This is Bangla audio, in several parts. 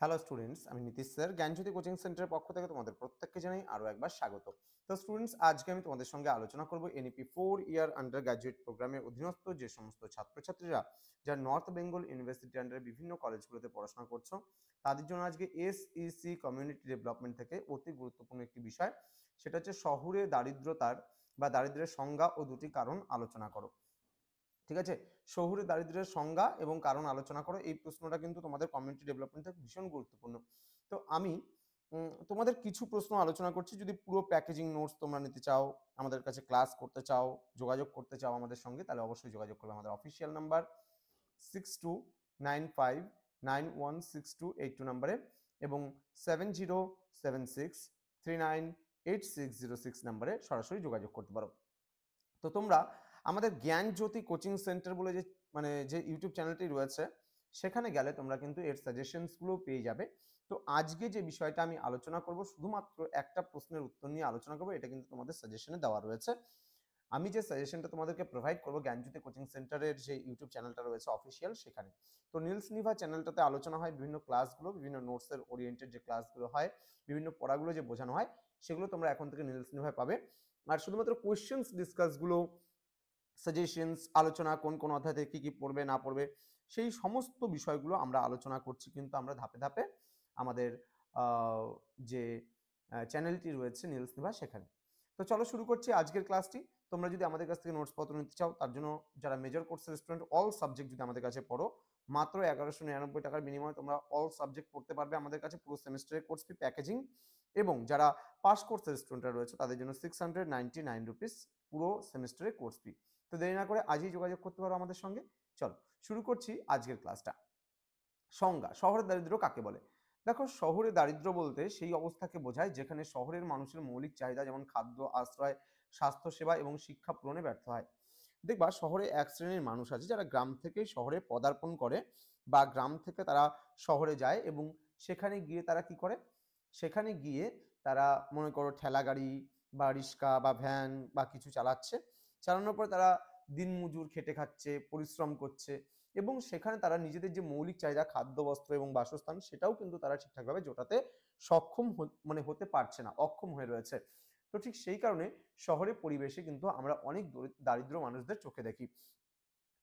হ্যালো স্টুডেন্টস, আমি নীতিশ স্যার জ্ঞানজ্যোতি কোচিং সেন্টারের পক্ষ থেকে তোমাদের প্রত্যেককে জানাই আরও একবার স্বাগত। তো স্টুডেন্টস, আজকে আমি তোমাদের সঙ্গে আলোচনা করব এনইপি 4 ইয়ার আন্ডার গ্র্যাজুয়েট প্রোগ্রামের অধীনস্থ যে সমস্ত ছাত্রছাত্রীরা যারা নর্থ বেঙ্গল ইউনিভার্সিটির আন্ডারে বিভিন্ন কলেজগুলোতে পড়াশোনা করছো, তাদের জন্য আজকে এসইসি কমিউনিটি ডেভেলপমেন্ট থেকে অতি গুরুত্বপূর্ণ একটি বিষয়, সেটা হচ্ছে শহুরে দারিদ্রতার বা দারিদ্র্যের সংজ্ঞা ও দুটি কারণ আলোচনা করো। ঠিক আছে, শহুরে দারিদ্র্যের সংজ্ঞা এবং কারণ আলোচনা করো, এই প্রশ্নটা কিন্তু তোমাদের কমিউনিটি ডেভেলপমেন্ট থেকে ভীষণ গুরুত্বপূর্ণ। তো আমি তোমাদের কিছু প্রশ্ন আলোচনা করছি। যদি পুরো প্যাকেজিং নোটস তোমরা নিতে চাও, আমাদের কাছে ক্লাস করতে চাও, যোগাযোগ করতে চাও আমাদের সঙ্গে, তাহলে অবশ্যই যোগাযোগ করবে আমাদের অফিসিয়াল নাম্বার 6295916282 নাম্বারে এবং 7076398606 নাম্বারে সরাসরি যোগাযোগ করতে পারো। তো তোমরা আমাদের জ্ঞানজ্যোতি কোচিং সেন্টার বলে যে ইউটিউব চ্যানেলটি রয়েছে, সেখানে গেলে তোমরা কিন্তু এর সাজেশনসগুলো পেয়ে যাবে। তো আজকে যে বিষয়টা আমি আলোচনা করব, শুধুমাত্র একটা প্রশ্নের উত্তর নিয়ে আলোচনা করবো, এটা কিন্তু তোমাদের সাজেশনে দেওয়া রয়েছে। আমি যে সাজেশনটা তোমাদেরকে প্রোভাইড করবো জ্ঞানজ্যোতি কোচিং সেন্টারের যে ইউটিউব চ্যানেলটা রয়েছে অফিসিয়াল, সেখানে তো নীলস নিভা চ্যানেলটাতে আলোচনা হয় বিভিন্ন ক্লাসগুলো, বিভিন্ন নোটসের ওরিয়েন্টেড যে ক্লাসগুলো হয়, বিভিন্ন পড়াগুলো যে বোঝানো হয়, সেগুলো তোমরা এখন থেকে নীলস নিভায় পাবে। আর শুধুমাত্র কোয়েশ্চেন্স ডিসকাসগুলো, সাজেশনস, আলোচনা কোন কোন অধ্যায় থেকে কি কি পড়বে না পড়বে, সেই সমস্ত বিষয়গুলো আমরা আলোচনা করছি কিন্তু আমরা ধাপে ধাপে আমাদের যে চ্যানেলটি রয়েছে নীলস নিভা, সেখানে। তো চলো শুরু করছি আজকের ক্লাসটি। তোমরা যদি আমাদের কাছ থেকে নোটস পত্র নিতে চাও, তার জন্য যারা মেজর কোর্সের স্টুডেন্ট, অল সাবজেক্ট যদি আমাদের কাছে পড়ো, মাত্র 1199 টাকার বিনিময়ে তোমরা অল সাবজেক্ট পড়তে পারবে আমাদের কাছে, পুরো সেমিস্টারের কোর্স ফি প্যাকেজিং। এবং যারা পাস কোর্সের স্টুডেন্টরা রয়েছে, তাদের জন্য 699 রুপিস পুরো সেমিস্টারের কোর্স ফি। তো দেরি না করে আজই যোগাযোগ করতে পারো আমাদের সঙ্গে। চলো শুরু করছি আজকের ক্লাসটা। সংজ্ঞা: শহরের দারিদ্র্য কাকে বলে? দেখো, শহরে দারিদ্র্য বলতে সেই অবস্থাকে বোঝায় যেখানে শহরের মানুষের মৌলিক চাহিদা যেমন খাদ্য, আশ্রয়, স্বাস্থ্যসেবা এবং শিক্ষা পূরণে ব্যর্থ হয়। দেখবা, শহরে এক শ্রেণীর মানুষ আছে যারা গ্রাম থেকে শহরে পদার্পণ করে বা গ্রাম থেকে তারা শহরে যায় এবং সেখানে গিয়ে তারা কি করে, সেখানে গিয়ে তারা মনে করো ঠেলা গাড়ি বা রিক্সা বা ভ্যান বা কিছু চালাচ্ছে, চালানোর পর তারা দিনমজুর খেটে খাচ্ছে, পরিশ্রম করছে এবং সেখানে তারা নিজেদের যে মৌলিক চাহিদা খাদ্য, বস্ত্র এবং বাসস্থান, সেটাও কিন্তু তারা ঠিকঠাকভাবে জোটাতে সক্ষম হতে পারছে না, অক্ষম হয়ে রয়েছে। তো ঠিক সেই কারণে শহরের পরিবেশে কিন্তু আমরা অনেক দারিদ্র মানুষদের চোখে দেখি।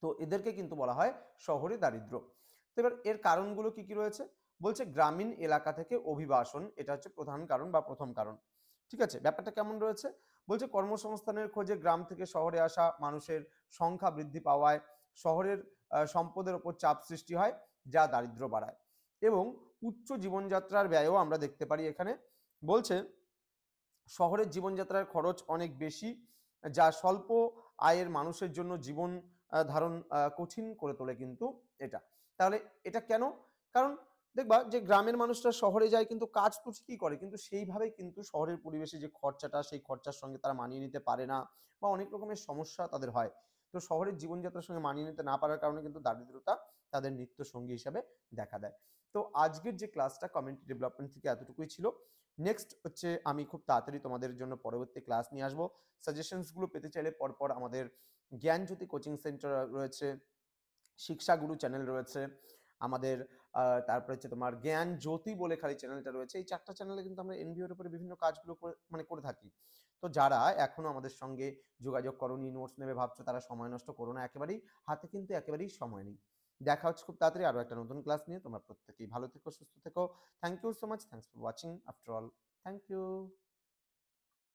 তো এদেরকে কিন্তু বলা হয় শহরে দারিদ্র। তো এবার এর কারণগুলো কি কি রয়েছে? বলছে গ্রামীণ এলাকা থেকে অভিবাসন, এটা হচ্ছে প্রধান কারণ বা প্রথম কারণ। ঠিক আছে, ব্যাপারটা কেমন রয়েছে? বলছে কর্মসংস্থানের খোঁজে গ্রাম থেকে শহরে আসা মানুষের সংখ্যা বৃদ্ধি পাওয়ায় শহরের সম্পদের ওপর চাপ সৃষ্টি হয়, যা দারিদ্র বাড়ায়। এবং উচ্চ জীবনযাত্রার ব্যয়ও আমরা দেখতে পারি এখানে। বলছে শহরের জীবনযাত্রার খরচ অনেক বেশি, যা স্বল্প আয়ের মানুষের জন্য জীবন ধারণ কঠিন করে তোলে কিন্তু এটা। তাহলে এটা কেন? কারণ দেখবা যে গ্রামের মানুষরা শহরে যায় কিন্তু কাজ তো ঠিকই করে, কিন্তু সেইভাবে কিন্তু শহরের পরিবেশে যে খরচাটা, সেই খরচার সঙ্গে তারা মানিয়ে নিতে পারে না বা অনেক রকমের সমস্যা তাদের হয়। তো শহরের জীবনযাত্রার সঙ্গে মানিয়ে নিতে না পারার কারণে কিন্তু দারিদ্রতা তাদের নিত্য সঙ্গী হিসাবে দেখা দেয়। তো আজকের যে ক্লাসটা কমিউনিটি ডেভেলপমেন্ট থেকে এতটুকুই ছিল। নেক্সট হচ্ছে আমি খুব তাড়াতাড়ি তোমাদের জন্য পরবর্তী ক্লাস নিয়ে আসবো। সাজেশনসগুলো পেতে চাইলে পরপর আমাদের জ্ঞানজ্যোতি কোচিং সেন্টার রয়েছে, শিক্ষাগুরু চ্যানেল রয়েছে আমাদের, তারপরে হচ্ছে তোমার জ্ঞান জ্যোতি বলে খালি চ্যানেলটা রয়েছে। এই 4টা চ্যানেলে কিন্তু আমরা এনবিওর উপরে বিভিন্ন কাজগুলো করে থাকি। তো যারা এখনো আমাদের সঙ্গে যোগাযোগ করোনি, নোটস নেবে ভাবছো, তারা সময় নষ্ট করো না একেবারেই। হাতে কিন্তু একেবারেই সময় নেই। দেখা হচ্ছে খুব তাড়াতাড়ি আরো একটা নতুন ক্লাস নিয়ে। তোমরা প্রত্যেকেই ভালো থেকো, সুস্থ থেকো। Thank you so much. Thanks for watching after all. Thank you.